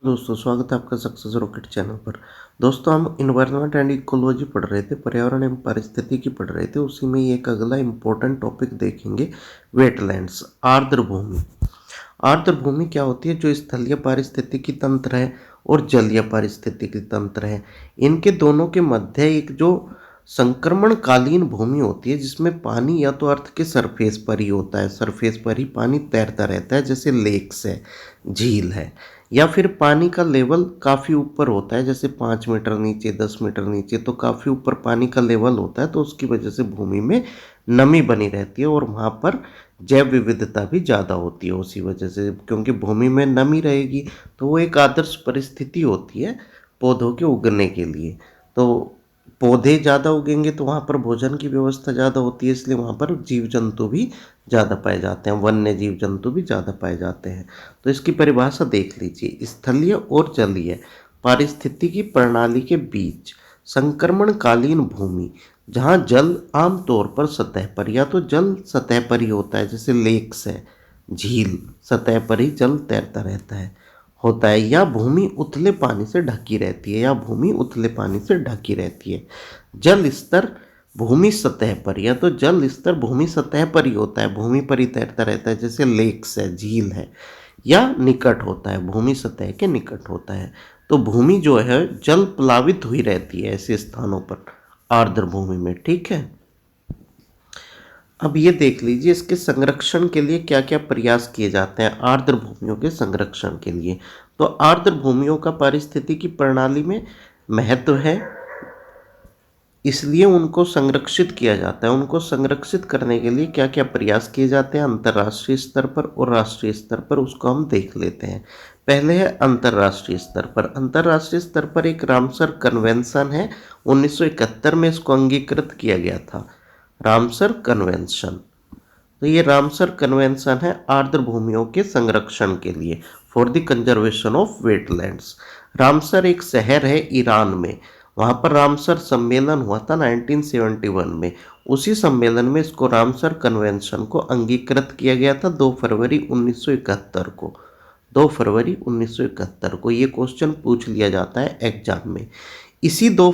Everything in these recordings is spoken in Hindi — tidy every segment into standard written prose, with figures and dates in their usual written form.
दोस्तों स्वागत है आपका सक्सेस रॉकेट चैनल पर। दोस्तों हम इन्वायरमेंट एंड इकोलॉजी पढ़ रहे थे, पर्यावरण एवं पारिस्थितिकी पढ़ रहे थे। उसी में एक अगला इम्पोर्टेंट टॉपिक देखेंगे, वेटलैंड्स, आर्द्र भूमि। आर्द्र भूमि क्या होती है? जो स्थलीय पारिस्थितिकी तंत्र है और जलीय पारिस्थितिकी तंत्र है, इनके दोनों के मध्य एक जो संक्रमणकालीन भूमि होती है, जिसमें पानी या तो अर्थ के सरफेस पर ही होता है, सरफेस पर ही पानी तैरता रहता है, जैसे लेक्स है, झील है, या फिर पानी का लेवल काफ़ी ऊपर होता है, जैसे 5 मीटर नीचे, 10 मीटर नीचे, तो काफ़ी ऊपर पानी का लेवल होता है, तो उसकी वजह से भूमि में नमी बनी रहती है और वहाँ पर जैव विविधता भी ज़्यादा होती है। उसी वजह से, क्योंकि भूमि में नमी रहेगी, तो वो एक आदर्श परिस्थिति होती है पौधों के उगने के लिए। तो पौधे ज़्यादा उगेंगे तो वहाँ पर भोजन की व्यवस्था ज़्यादा होती है, इसलिए वहाँ पर जीव जंतु भी ज़्यादा पाए जाते हैं, वन्य जीव जंतु भी ज़्यादा पाए जाते हैं। तो इसकी परिभाषा देख लीजिए, स्थलीय और जलीय पारिस्थितिकी प्रणाली के बीच संक्रमणकालीन भूमि, जहाँ जल आमतौर पर सतह पर, या तो जल सतह पर ही होता है, जैसे लेक्स है, झील, सतह पर ही जल तैरता रहता है होता है, या भूमि उथले पानी से ढकी रहती है, या भूमि उथले पानी से ढकी रहती है। जल स्तर भूमि सतह पर, या तो जल स्तर भूमि सतह पर ही होता है, भूमि पर ही तैरता रहता है, जैसे लेक्स है, झील है, या निकट होता है, भूमि सतह के निकट होता है। तो भूमि जो है जल प्लावित हुई रहती है ऐसे स्थानों पर, आर्द्र भूमि में। ठीक है, अब ये देख लीजिए इसके संरक्षण के लिए क्या क्या प्रयास किए जाते हैं आर्द्र भूमियों के संरक्षण के लिए। तो आर्द्र भूमियों का पारिस्थितिकी प्रणाली में महत्व है, इसलिए उनको संरक्षित किया जाता है। उनको संरक्षित करने के लिए क्या क्या प्रयास किए जाते हैं अंतर्राष्ट्रीय स्तर पर और राष्ट्रीय स्तर पर, उसको हम देख लेते हैं। पहले है अंतर्राष्ट्रीय स्तर पर। अंतर्राष्ट्रीय स्तर पर एक रामसर कन्वेंशन है, 1971 में इसको अंगीकृत किया गया था, रामसर कन्वेंशन। तो ये रामसर कन्वेंशन है आर्द्र भूमियों के संरक्षण के लिए, for the conservation of wetlands. Ramsar एक शहर है ईरान में, वहाँ पर रामसर सम्मेलन हुआ था 1971 में। उसी सम्मेलन में इसको रामसर कन्वेंशन को अंगीकृत किया गया था 2 फरवरी 1971 को। 2 फरवरी 1971 को ये क्वेश्चन पूछ लिया जाता है एग्जाम में। इसी 2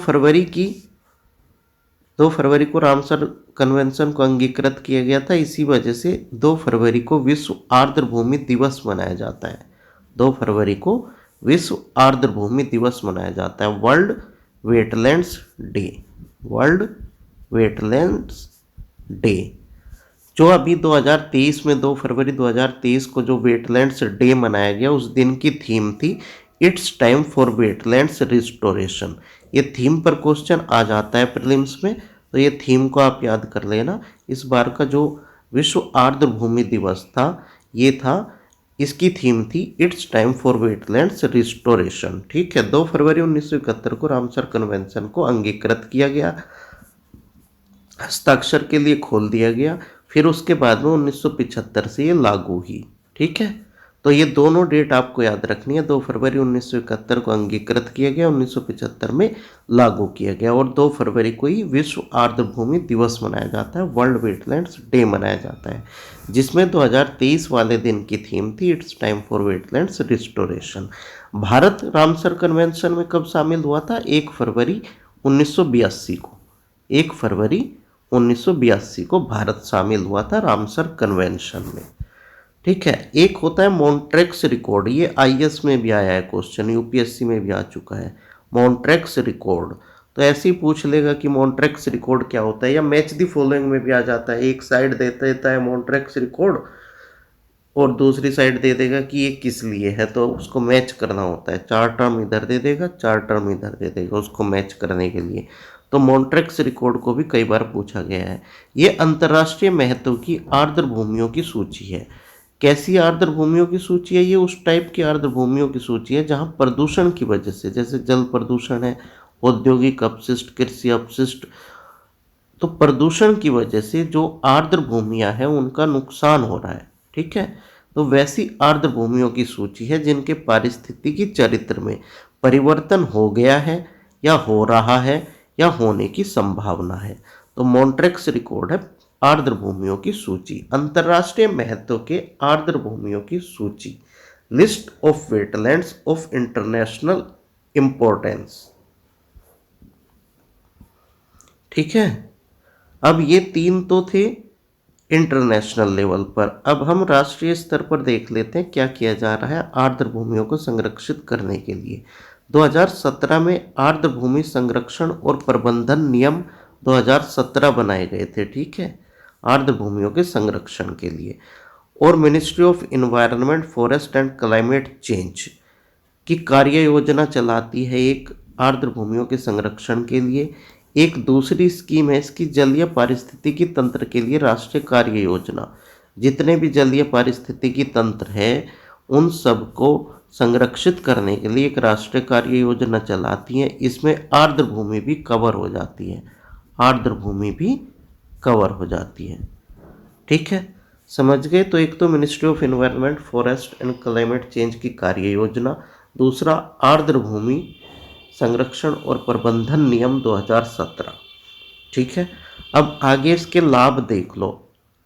फरवरी को रामसर कन्वेंशन को अंगीकृत किया गया था। इसी वजह से 2 फरवरी को विश्व आर्द्र भूमि दिवस मनाया जाता है। 2 फरवरी को विश्व आर्द्र भूमि दिवस मनाया जाता है, world wetlands day, world wetlands day. जो अभी 2023 में 2 फरवरी 2023 को जो वेटलैंड्स डे मनाया गया, उस दिन की थीम थी it's time for wetlands restoration. ये थीम पर क्वेश्चन आ जाता है प्रीलिम्स में, तो ये थीम को आप याद कर लेना। इस बार का जो विश्व आर्द्र भूमि दिवस था, ये था, इसकी थीम थी it's time for wetlands restoration. ठीक है, 2 फरवरी 1971 को रामसर कन्वेंशन को अंगीकृत किया गया, हस्ताक्षर के लिए खोल दिया गया। फिर उसके बाद में 1975 से ये लागू हुई। ठीक है, तो ये दोनों डेट आपको याद रखनी है। 2 फरवरी 1971 को अंगीकृत किया गया, 1975 में लागू किया गया, और 2 फरवरी को ही विश्व आर्द्र भूमि दिवस मनाया जाता है, वर्ल्ड वेटलैंड्स डे मनाया जाता है, जिसमें 2023 वाले दिन की थीम थी it's time for wetlands restoration. Bharat Ramsar convention में कब शामिल हुआ था? 1 फरवरी 1982 को, 1 फरवरी 1982 को भारत शामिल हुआ था रामसर कन्वेंशन में। ठीक है, एक होता है मॉन्ट्रेक्स रिकॉर्ड, ये आईएएस में भी आया है क्वेश्चन, यूपीएससी में भी आ चुका है मॉन्ट्रेक्स रिकॉर्ड। तो ऐसे ही पूछ लेगा कि मॉन्ट्रेक्स रिकॉर्ड क्या होता है, या मैच द फॉलोइंग में भी आ जाता है। एक साइड देता है मॉन्ट्रेक्स रिकॉर्ड और दूसरी साइड दे देगा कि ये किस लिए है, तो उसको मैच करना होता है। 4 टर्म इधर दे देगा, 4 टर्म इधर दे देगा, उसको मैच करने के लिए। तो मॉन्ट्रेक्स रिकॉर्ड को भी कई बार पूछा गया है। ये अंतर्राष्ट्रीय महत्व की आर्द्र भूमियों की सूची है। कैसी आर्द्र भूमियों की सूची है? ये उस टाइप की आर्द्र भूमियों की सूची है जहाँ प्रदूषण की वजह से, जैसे जल प्रदूषण है, औद्योगिक अपशिष्ट, कृषि अपशिष्ट, तो प्रदूषण की वजह से जो आर्द्र भूमियाँ हैं उनका नुकसान हो रहा है। ठीक है, तो वैसी आर्द्र भूमियों की सूची है जिनके पारिस्थितिकी चरित्र में परिवर्तन हो गया है, या हो रहा है, या होने की संभावना है। तो मॉन्ट्रेक्स रिकॉर्ड है आर्द्र भूमियों की सूची, अंतर्राष्ट्रीय महत्व के आर्द्र भूमियों की सूची। List of wetlands of international importance. ठीक है, अब ये तीन तो थे इंटरनेशनल लेवल पर। अब हम राष्ट्रीय स्तर पर देख लेते हैं क्या किया जा रहा है आर्द्र भूमियों को संरक्षित करने के लिए। 2017 में आर्द्र भूमि संरक्षण और प्रबंधन नियम 2017 बनाए गए थे। ठीक है, आर्द्र भूमियों के संरक्षण के लिए। और ministry of environment, forest and climate change की कार्य योजना चलाती है एक आर्द्र भूमियों के संरक्षण के लिए। एक दूसरी स्कीम है इसकी जलीय पारिस्थितिकी तंत्र के लिए राष्ट्रीय कार्य योजना। जितने भी जलीय पारिस्थितिकी तंत्र है उन सबको संरक्षित करने के लिए एक राष्ट्रीय कार्य योजना चलाती है। इसमें आर्द्र भूमि भी कवर हो जाती है, आर्द्र भूमि भी कवर हो जाती है। ठीक है, समझ गए। तो एक तो ministry of environment, forest and climate change की कार्य योजना, दूसरा आर्द्र भूमि संरक्षण और प्रबंधन नियम 2017। ठीक है, अब आगे इसके लाभ देख लो।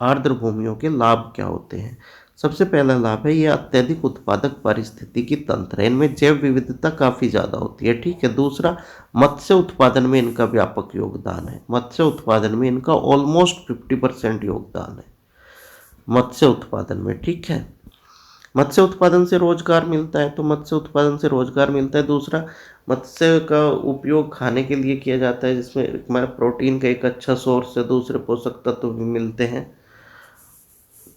आर्द्र भूमियों के लाभ क्या होते हैं। सबसे पहला लाभ है ये अत्यधिक उत्पादक पारिस्थितिकी तंत्र है, इनमें जैव विविधता काफ़ी ज़्यादा होती है। ठीक है, दूसरा मत्स्य उत्पादन में इनका व्यापक योगदान है। मत्स्य उत्पादन में इनका ऑलमोस्ट 50% योगदान है मत्स्य उत्पादन में। ठीक है, मत्स्य उत्पादन से रोजगार मिलता है, तो मत्स्य उत्पादन से रोजगार मिलता है। दूसरा, मत्स्य का उपयोग खाने के लिए किया जाता है, जिसमें हमारा प्रोटीन का एक अच्छा सोर्स है, दूसरे पोषक तत्व भी मिलते हैं।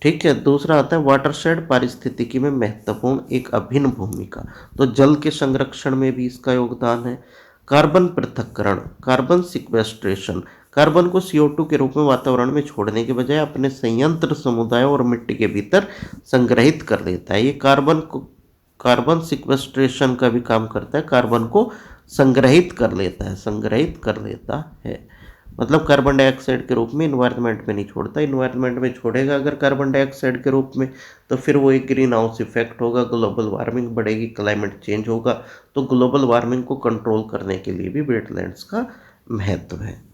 ठीक है, दूसरा आता है वाटरशेड पारिस्थितिकी में महत्वपूर्ण एक अभिन्न भूमिका, तो जल के संरक्षण में भी इसका योगदान है। कार्बन पृथक्करण, कार्बन सिक्वेस्ट्रेशन, कार्बन को CO2 के रूप में वातावरण में छोड़ने के बजाय अपने संयंत्र समुदायों और मिट्टी के भीतर संग्रहित कर लेता है। ये कार्बन सिक्वेस्ट्रेशन का भी काम करता है, कार्बन को संग्रहित कर लेता है। मतलब कार्बन डाइऑक्साइड के रूप में इन्वायरमेंट में नहीं छोड़ता। इन्वायरमेंट में छोड़ेगा अगर कार्बन डाइऑक्साइड के रूप में, तो फिर वो एक ग्रीन हाउस इफेक्ट होगा, ग्लोबल वार्मिंग बढ़ेगी, क्लाइमेट चेंज होगा। तो ग्लोबल वार्मिंग को कंट्रोल करने के लिए भी वेटलैंड्स का महत्व है।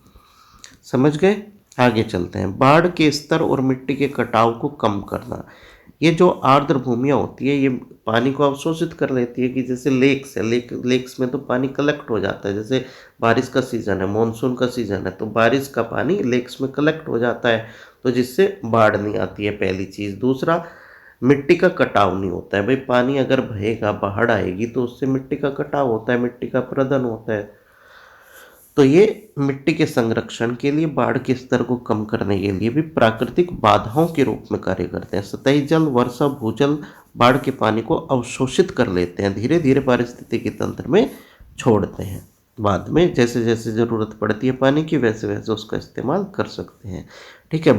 समझ गए, आगे चलते हैं। बाढ़ के स्तर और मिट्टी के कटाव को कम करना। ये जो आर्द्र भूमियाँ होती है ये पानी को अवशोषित कर लेती है, कि जैसे लेक्स है, लेक्स में तो पानी कलेक्ट हो जाता है। जैसे बारिश का सीज़न है, मानसून का सीज़न है, तो बारिश का पानी लेक्स में कलेक्ट हो जाता है, तो जिससे बाढ़ नहीं आती है, पहली चीज़। दूसरा, मिट्टी का कटाव नहीं होता है। भाई पानी अगर बहेगा, बाढ़ आएगी, तो उससे मिट्टी का कटाव होता है, मिट्टी का प्रदन होता है। तो ये मिट्टी के संरक्षण के लिए, बाढ़ के स्तर को कम करने के लिए भी प्राकृतिक बाधाओं के रूप में कार्य करते हैं। सतही जल, वर्षा, भूजल बाढ़ के पानी को अवशोषित कर लेते हैं, धीरे धीरे पारिस्थितिकी तंत्र में छोड़ते हैं। बाद में जैसे जैसे ज़रूरत पड़ती है पानी की, वैसे वैसे उसका इस्तेमाल कर सकते हैं। ठीक है,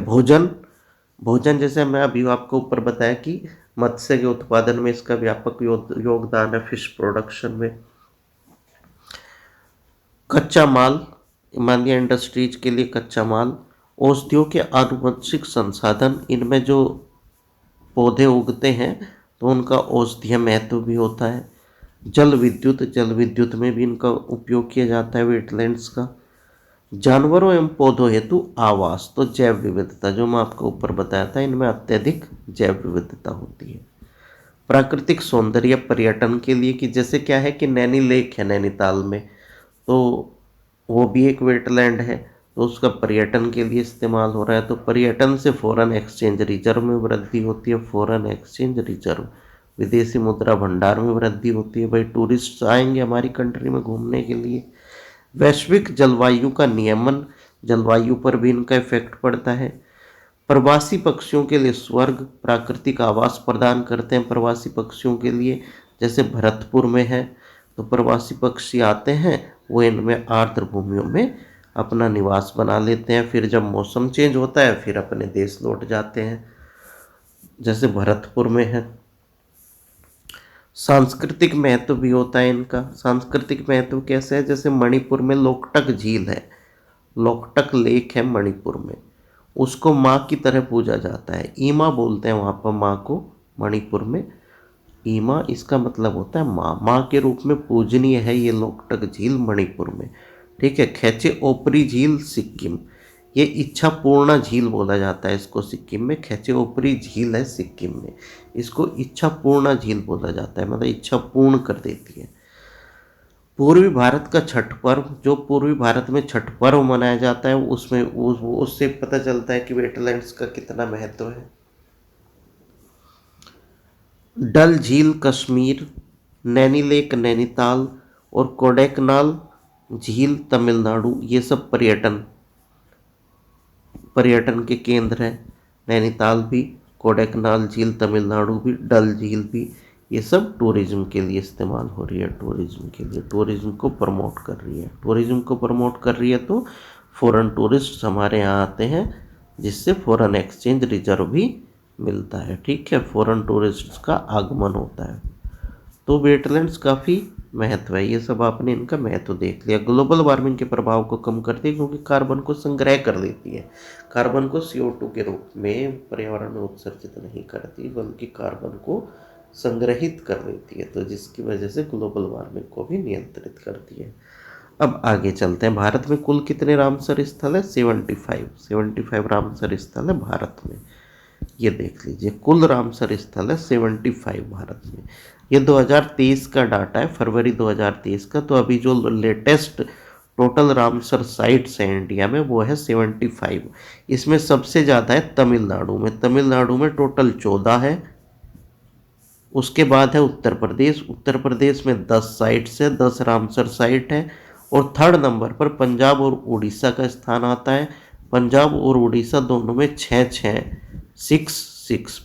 भोजन जैसे मैं अभी आपको ऊपर बताया कि मत्स्य के उत्पादन में इसका व्यापक योगदान है, फिश प्रोडक्शन में। कच्चा माल, मान इंडस्ट्रीज के लिए कच्चा माल, औषधियों के आनुवंशिक संसाधन, इनमें जो पौधे उगते हैं तो उनका औषधीय महत्व भी होता है। जल विद्युत में भी इनका उपयोग किया जाता है वेटलैंड्स का। जानवरों एवं पौधों हेतु आवास, तो जैव विविधता, जो मैं आपको ऊपर बताया था, इनमें अत्यधिक जैव विविधता होती है। प्राकृतिक सौंदर्य पर्यटन के लिए, कि जैसे क्या है कि नैनी लेक है नैनीताल में, तो वो भी एक वेटलैंड है, तो उसका पर्यटन के लिए इस्तेमाल हो रहा है। तो पर्यटन से फॉरेन एक्सचेंज रिजर्व में वृद्धि होती है। फॉरेन एक्सचेंज रिजर्व, विदेशी मुद्रा भंडार में वृद्धि होती है। भाई टूरिस्ट आएंगे हमारी कंट्री में घूमने के लिए। वैश्विक जलवायु का नियमन, जलवायु पर भी इनका इफेक्ट पड़ता है। प्रवासी पक्षियों के लिए स्वर्ग, प्राकृतिक आवास प्रदान करते हैं प्रवासी पक्षियों के लिए। जैसे भरतपुर में है, तो प्रवासी पक्षी आते हैं, वो इनमें आर्द्र भूमियों में अपना निवास बना लेते हैं, फिर जब मौसम चेंज होता है फिर अपने देश लौट जाते हैं, जैसे भरतपुर में है। सांस्कृतिक महत्व भी होता है इनका। सांस्कृतिक महत्व कैसे है, जैसे मणिपुर में लोकटक झील है, लोकटक लेक है मणिपुर में, उसको माँ की तरह पूजा जाता है। ईमा बोलते हैं वहाँ पर माँ को, मणिपुर में ईमा, इसका मतलब होता है माँ। माँ के रूप में पूजनीय है ये लोकटक झील मणिपुर में। ठीक है, खेचे ओपरी झील सिक्किम, ये इच्छापूर्णा झील बोला जाता है इसको सिक्किम में। खेचेओपरी झील है सिक्किम में, इसको इच्छापूर्णा झील बोला जाता है, मतलब इच्छा पूर्ण कर देती है। पूर्वी भारत का छठ पर्व, जो पूर्वी भारत में छठ पर्व मनाया जाता है, उसमें उससे पता चलता है कि वेटलैंड्स का कितना महत्व है। डल झील कश्मीर, नैनी लेक नैनीताल और कोडाईकनाल झील तमिलनाडु, ये सब पर्यटन के केंद्र हैं। नैनीताल भी, कोडाईकनाल झील तमिलनाडु भी, डल झील भी, ये सब टूरिज्म के लिए इस्तेमाल हो रही है। टूरिज्म के लिए, टूरिज्म को प्रमोट कर रही है। टूरिज्म को प्रमोट कर रही है तो फॉरेन टूरिस्ट हमारे यहाँ आते हैं, जिससे फॉरेन एक्सचेंज रिजर्व भी मिलता है। ठीक है, फॉरेन टूरिस्ट का आगमन होता है। तो वेटलैंड्स काफ़ी महत्व है। ये सब आपने इनका महत्व देख लिया। ग्लोबल वार्मिंग के प्रभाव को कम करती है क्योंकि कार्बन को संग्रह कर लेती है। कार्बन को CO2 के रूप में पर्यावरण में उत्सर्जित नहीं करती, बल्कि कार्बन को संग्रहित कर लेती है, तो जिसकी वजह से ग्लोबल वार्मिंग को भी नियंत्रित करती है। अब आगे चलते हैं। भारत में कुल कितने रामसर स्थल है? 75 रामसर स्थल है भारत में। ये देख लीजिए, कुल रामसर स्थल है 75 भारत में। ये 2023 का डाटा है, फरवरी 2023 का। तो अभी जो लेटेस्ट टोटल रामसर साइट्स हैं इंडिया में वो है 75। इसमें सबसे ज़्यादा है तमिलनाडु में। तमिलनाडु में टोटल 14 है। उसके बाद है उत्तर प्रदेश। उत्तर प्रदेश में 10 साइट्स है, 10 रामसर साइट है। और थर्ड नंबर पर पंजाब और उड़ीसा का स्थान आता है। पंजाब और उड़ीसा दोनों में 6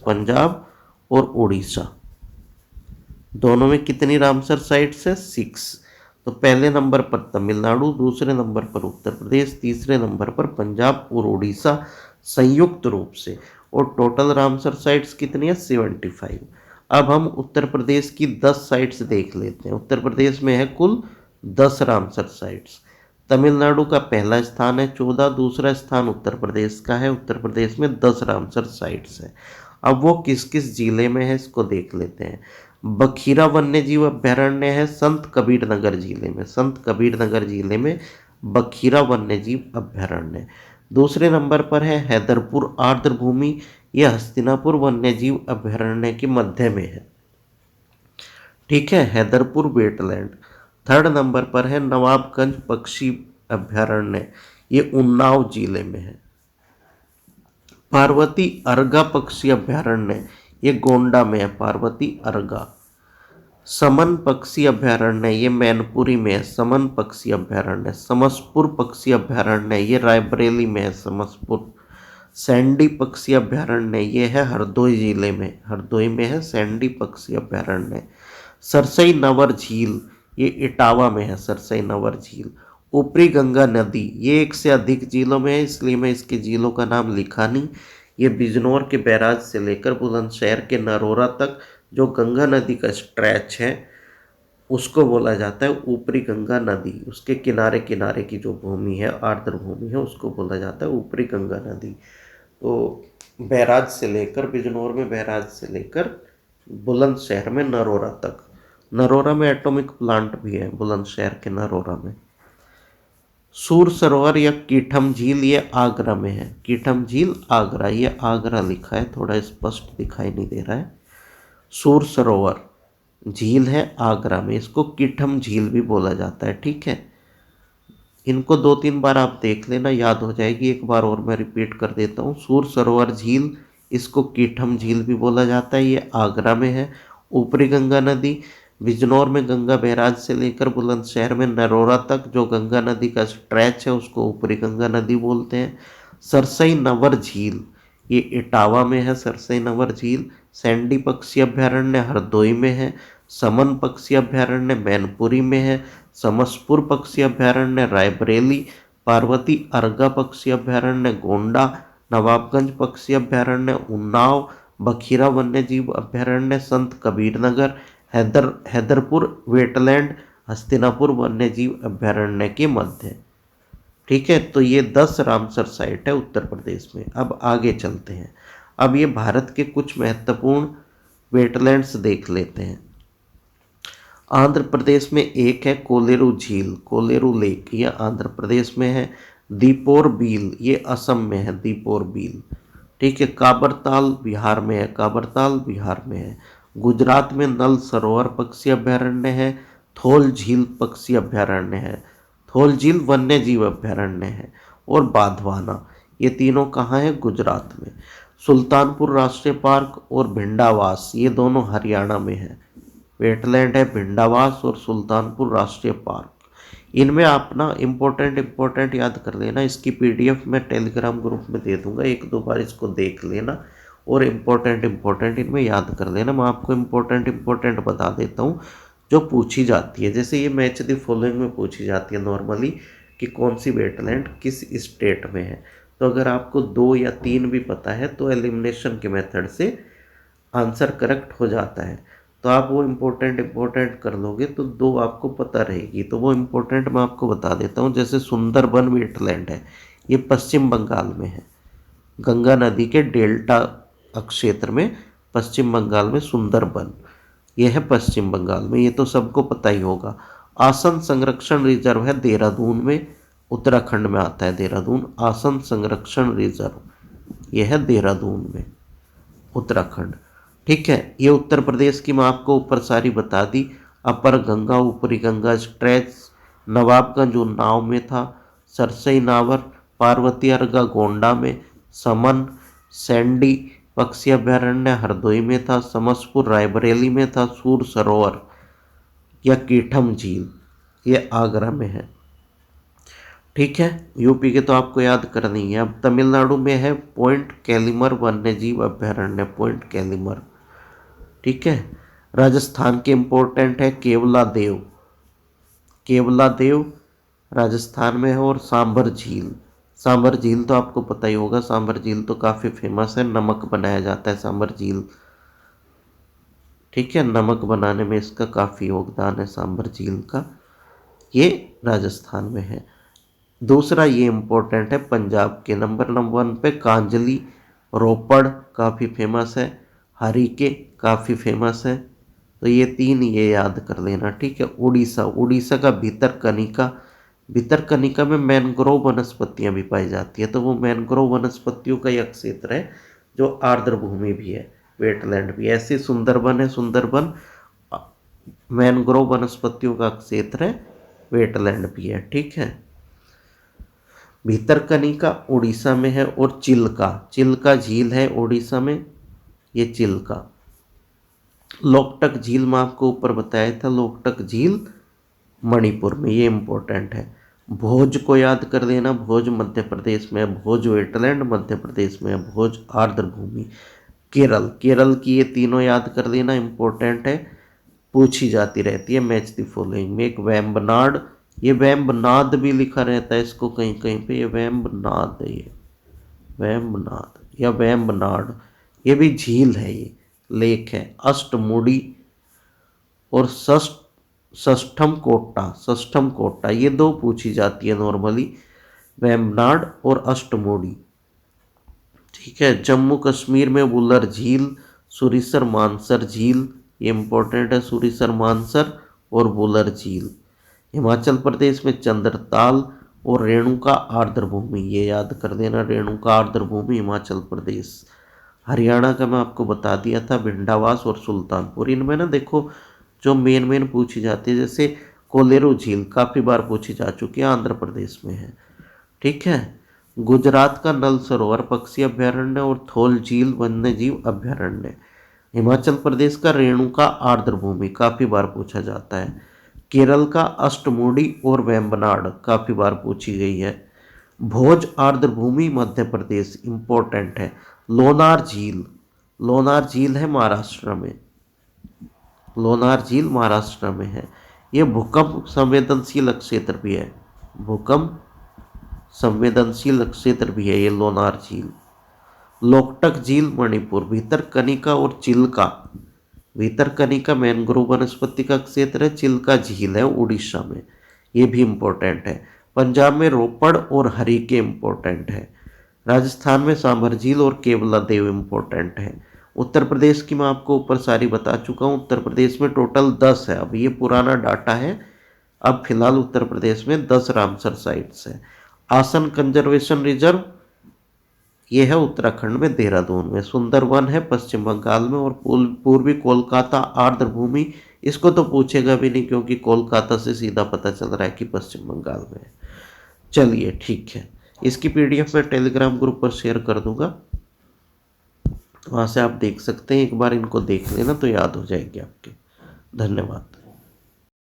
पंजाब और उड़ीसा दोनों में कितनी रामसर साइट्स है? 6। तो पहले नंबर पर तमिलनाडु, दूसरे नंबर पर उत्तर प्रदेश, तीसरे नंबर पर पंजाब और उड़ीसा संयुक्त रूप से। और टोटल रामसर साइट्स कितनी है? 75। अब हम उत्तर प्रदेश की 10 साइट्स देख लेते हैं। उत्तर प्रदेश में है कुल 10 रामसर साइट्स। तमिलनाडु का पहला स्थान है 14, दूसरा स्थान उत्तर प्रदेश का है। उत्तर प्रदेश में 10 रामसर साइट्स है। अब वो किस किस जिले में है इसको देख लेते हैं। बखीरा वन्यजीव अभ्यारण्य है संत कबीर नगर जिले में। संत कबीर नगर जिले में बखीरा वन्यजीव अभ्यारण्य। दूसरे नंबर पर है हैदरपुर आर्द्र भूमि, यह हस्तिनापुर वन्यजीव अभ्यारण्य के मध्य में है। ठीक है, हैदरपुर वेटलैंड। थर्ड नंबर पर है नवाबगंज पक्षी अभ्यारण्य, ये उन्नाव जिले में है। पार्वती अर्गा पक्षी अभ्यारण्य, ये गोंडा में है। पार्वती अर्गा। समन पक्षी अभ्यारण्य, ये मैनपुरी में है। समन पक्षी अभ्यारण्य। समसपुर पक्षी अभ्यारण्य, ये रायबरेली में है। समसपुर। सैंडी पक्षी अभ्यारण्य, ये है हरदोई जिले में। हरदोई में है सैंडी पक्षी अभ्यारण्य। सरसई नवर झील, ये इटावा में है। सरसई नवर झील। ऊपरी गंगा नदी, ये एक से अधिक झीलों में है, इसलिए मैं इसके झीलों का नाम लिखा नहीं। ये बिजनौर के बैराज से लेकर बुलंदशहर के नरोरा तक जो गंगा नदी का स्ट्रेच है उसको बोला जाता है ऊपरी गंगा नदी। उसके किनारे किनारे की जो भूमि है, आर्द्र भूमि है, उसको बोला जाता है ऊपरी गंगा नदी। तो बैराज से लेकर, बिजनौर में बैराज से लेकर बुलंदशहर में नरोरा तक। नरोरा में एटॉमिक प्लांट भी है, बुलंदशहर के नरोरा में। सूर सरोवर या कीठम झील, ये आगरा में है। कीठम झील आगरा, ये आगरा लिखा है, थोड़ा स्पष्ट दिखाई नहीं दे रहा है। सूर सरोवर झील है आगरा में, इसको कीठम झील भी बोला जाता है। ठीक है, इनको 2-3 बार आप देख लेना, याद हो जाएगी। एक बार और मैं रिपीट कर देता हूँ। सूर सरोवर झील, इसको कीठम झील भी बोला जाता है, ये आगरा में है। ऊपरी गंगा नदी, बिजनौर में गंगा बैराज से लेकर बुलंदशहर में नरोरा तक जो गंगा नदी का स्ट्रेच है उसको ऊपरी गंगा नदी बोलते हैं। सरसई नवर झील, ये इटावा में है। सरसई नवर झील। सैंडी पक्षी अभ्यारण्य हरदोई में है। समन पक्षी अभ्यारण्य मैनपुरी में है। समसपुर पक्षी अभ्यारण्य रायबरेली। पार्वती अर्गा पक्षी अभ्यारण्य गोंडा। नवाबगंज पक्षी अभ्यारण्य उन्नाव। बखीरा वन्यजीव अभ्यारण्य संत कबीरनगर। हैदरपुर वेटलैंड हस्तिनापुर वन्यजीव अभ्यारण्य के मध्य। ठीक है, तो ये 10 रामसर साइट है उत्तर प्रदेश में। अब आगे चलते हैं। अब ये भारत के कुछ महत्वपूर्ण वेटलैंड्स देख लेते हैं। आंध्र प्रदेश में एक है कोलेरू झील, कोलेरू लेक, ये आंध्र प्रदेश में है। दीपोर बील ये असम में है, दीपोर बील। ठीक है, काबरताल बिहार में है, काबरताल बिहार में है। गुजरात में नल सरोवर पक्षी अभयारण्य है, थोल झील पक्षी अभयारण्य है, थोल झील वन्य जीव अभयारण्य है, और बाधवाना, ये तीनों कहाँ है? गुजरात में। सुल्तानपुर राष्ट्रीय पार्क और भिंडावास ये दोनों हरियाणा में है। वेटलैंड है भिंडावास और सुल्तानपुर राष्ट्रीय पार्क। इनमें आप ना इम्पोर्टेंट याद कर लेना। इसकी पीडीएफ मैं टेलीग्राम ग्रुप में दे दूंगा, एक दो बार इसको देख लेना और इम्पोर्टेंट इनमें याद कर लेना। मैं आपको इम्पोर्टेंट बता देता हूँ जो पूछी जाती है। जैसे ये मैच द फॉलोइंग में पूछी जाती है नॉर्मली कि कौन सी वेटलैंड किस स्टेट में है। तो अगर आपको 2 या 3 भी पता है तो एलिमिनेशन के मेथड से आंसर करेक्ट हो जाता है। तो आप वो इम्पोर्टेंट कर लोगे तो 2 आपको पता रहेगी। तो वो इम्पोर्टेंट मैं आपको बता देता हूँ। जैसे सुंदरबन वेटलैंड है, ये पश्चिम बंगाल में है, गंगा नदी के डेल्टा क्षेत्र में पश्चिम बंगाल में सुंदरबन, ये है पश्चिम बंगाल में, ये तो सबको पता ही होगा। आसन संरक्षण रिजर्व है देहरादून में, उत्तराखंड में आता है देहरादून। आसन संरक्षण रिजर्व ये है देहरादून में, उत्तराखंड। ठीक है, ये उत्तर प्रदेश की मैं आपको ऊपर सारी बता दी। अपर गंगा, ऊपरी गंगा स्ट्रेच, नवाबगंज उन्नाव में था, सरसई नावर, पार्वती अर्गा गोंडा में, समन सैंडी पक्षी अभयारण्य हरदोई में था, समसपुर रायबरेली में था, सूर सरोवर या कीठम झील ये आगरा में है। ठीक है, यूपी के तो आपको याद करनी है। अब तमिलनाडु में है पॉइंट कैलिमर वन्य जीव अभयारण्य, पॉइंट कैलिमर। ठीक है, राजस्थान के इम्पोर्टेंट है केवला देव, केवला देव राजस्थान में है, और सांभर झील। सांभर झील तो आपको पता ही होगा, सांभर झील तो काफ़ी फेमस है, नमक बनाया जाता है सांभर झील। ठीक है, नमक बनाने में इसका काफ़ी योगदान है सांभर झील का, ये राजस्थान में है। दूसरा ये इम्पोर्टेंट है पंजाब के नंबर 1 पे कांजली, रोपड़ काफ़ी फेमस है, हरिके काफ़ी फेमस है। तो ये 3 ये याद कर लेना। ठीक है, उड़ीसा, उड़ीसा का भितरकनिका, भितरकनिका में मैनग्रोव वनस्पतियाँ भी पाई जाती है। तो वो मैनग्रोव वनस्पतियों का एक क्षेत्र है जो आर्द्र भूमि भी है, वेटलैंड भी। ऐसे सुंदरबन है, सुंदरबन मैनग्रोव वनस्पतियों का क्षेत्र है, वेटलैंड भी है। ठीक है, भितरकनिका उड़ीसा में है, और चिल्का, चिल्का झील है उड़ीसा में, ये चिल्का। लोकटक झील मैं आपको ऊपर बताया था, लोकटक झील मणिपुर में, ये इम्पोर्टेंट है। भोज को याद कर लेना, भोज मध्य प्रदेश में है, भोज वेटलैंड मध्य प्रदेश में है, भोज आर्द्र भूमि। केरल, केरल की ये तीनों याद कर लेना, इम्पोर्टेंट है, पूछी जाती रहती है मैच द फॉलोइंग में। एक वेम्बनाड, ये वेम्बनाद भी लिखा रहता है इसको कहीं कहीं पे, ये वेम्बनाद है, ये वेम्बनाद या वेम्बनाड, ये भी झील है, ये लेक है। अष्टमुडी और षष्ठम कोट्टा, षष्ठम कोट्टा, ये 2 पूछी जाती है नॉर्मली, वेम्बनाड और अष्टमुडी। ठीक है, जम्मू कश्मीर में वुलर झील, सुरिसर मानसर झील, ये इंपॉर्टेंट है, सुरिसर मानसर और वुलर झील। हिमाचल प्रदेश में चंद्रताल और रेणुका आर्द्र भूमि, ये याद कर देना, रेणुका आर्द्र भूमि हिमाचल प्रदेश। हरियाणा का मैं आपको बता दिया था, भिंडावास और सुल्तानपुर। इनमें ना देखो जो मेन पूछी जाती है, जैसे कोलेरू झील काफ़ी बार पूछी जा चुकी है, आंध्र प्रदेश में है। ठीक है, गुजरात का नल सरोवर पक्षी अभयारण्य और थोल झील वन्य जीव अभयारण्य। हिमाचल प्रदेश का रेणुका आर्द्र भूमि काफ़ी बार पूछा जाता है। केरल का अष्टमुडी और वेम्बनाड काफ़ी बार पूछी गई है। भोज आर्द्र भूमि मध्य प्रदेश इम्पोर्टेंट है। लोनार झील, लोनार झील है महाराष्ट्र में, लोनार झील महाराष्ट्र में है। ये भूकंप संवेदनशील क्षेत्र भी है, भूकंप संवेदनशील क्षेत्र भी है ये लोनार झील। लोकटक झील मणिपुर, भितरकनिका और चिल्का, भितरकनिका मैनग्रोव वनस्पति का क्षेत्र है, चिल्का झील है उड़ीसा में, ये भी इम्पोर्टेंट है। पंजाब में रोपड़ और हरिके इम्पोर्टेंट है। राजस्थान में सांभर झील और केवला देव इम्पोर्टेंट है। उत्तर प्रदेश की मैं आपको ऊपर सारी बता चुका हूँ। उत्तर प्रदेश में टोटल 10 है, अब ये पुराना डाटा है, अब फिलहाल उत्तर प्रदेश में 10 रामसर साइट्स है। आसन कंजर्वेशन रिजर्व ये है उत्तराखंड में, देहरादून में। सुंदरवन है पश्चिम बंगाल में। और पूर्वी कोलकाता आर्द्र भूमि, इसको तो पूछेगा भी नहीं क्योंकि कोलकाता से सीधा पता चल रहा है कि पश्चिम बंगाल में है। चलिए ठीक है, इसकी पीडीएफ मैं टेलीग्राम ग्रुप पर शेयर कर दूंगा, वहाँ से आप देख सकते हैं। एक बार इनको देख लेना तो याद हो जाएगी आपके। धन्यवाद।